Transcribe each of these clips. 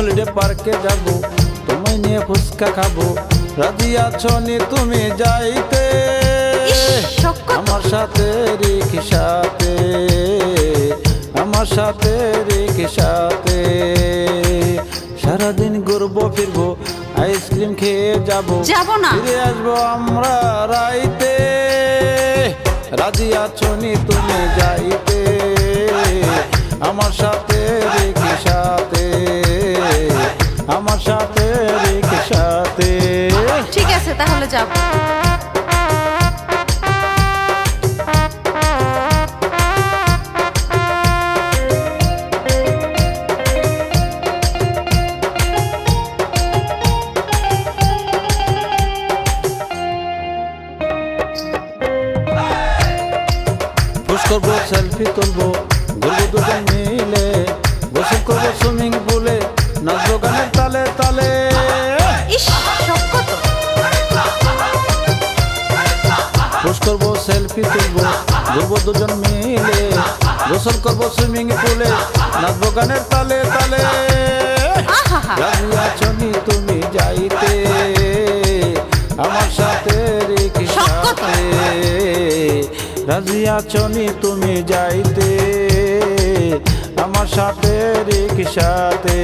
Holiday পার্কে যাব, তোমায় নিয়ে ফুচকা খাবো, রাজি আছো নি তুমি যাইতে আমার সাথে রিকশাতে, আমার সাথে রিকশাতে। সারাদিন ঘুরবো ফিরবো, আইসক্রিম খেয়ে যাবো, ফিরে আসবো আমরা রাইতে। রাজি আছো নি তুমি যাইতে আমার সাথে রিকশাতে, আমার সাথে রিকশাতে। ঠিক আছে তাহলে যাব। পুশ করবো, সেলফি তুলবো, ঘুরবো দুজন মিলে, গোসল করবো সুইমিং পুলে, নাচবো গানের তালে তালে। পুশ করবো, সেলফি তুলবো, ঘুরবো দুজন মিলে, গোসল করবো সুইমিং পুলে, নাচবো গানের তালে তালে। রাজি আছো নি তুমি যাইতে আমার সাথে রিকশাতে, রাজি আছো নি তুমি যাইতে আমার সাথে রিকশাতে,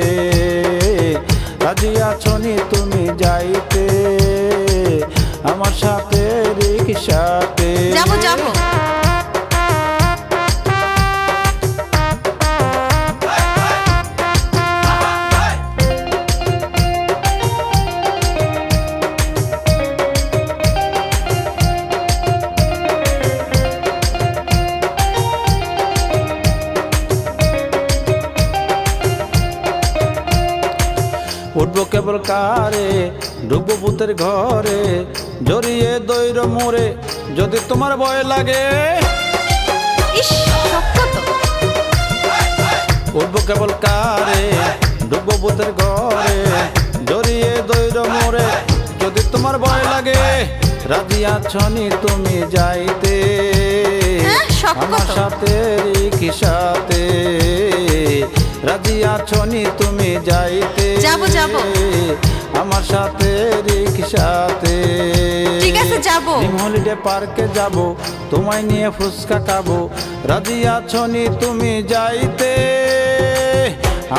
রাজি আছো নি তুমি যাইতে আমার সাথে রিকশাতে। যাবো যাবো। উঠবো কেবল কারে, ঢুকবো ভূতের ঘরে, জড়িয়ে দৈর মোরে যদি তোমার ভয় লাগে। উঠবো কেবল কারে, ঢুকবো ভূতের ঘরে, জড়িয়ে দৈর মোরে যদি তোমার ভয় লাগে। রাজি আছো নি তুমি যাইতে আমার সাথে রিকশাতে, রাজি আছো নি তুমি যাইতে আমার সাথে রিকশাতে। ঠিক আছে যাবো। হলিডে পার্কে যাব, তোমায় নিয়ে ফুচকা খাবো, রাজি আছো নি তুমি যাইতে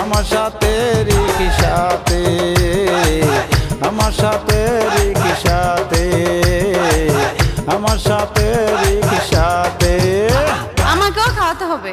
আমার সাথে রিকশাতে, আমার সাথে রিকশাতে, আমার সাথে রিকশাতে। আমাকেও খাওয়াতে হবে।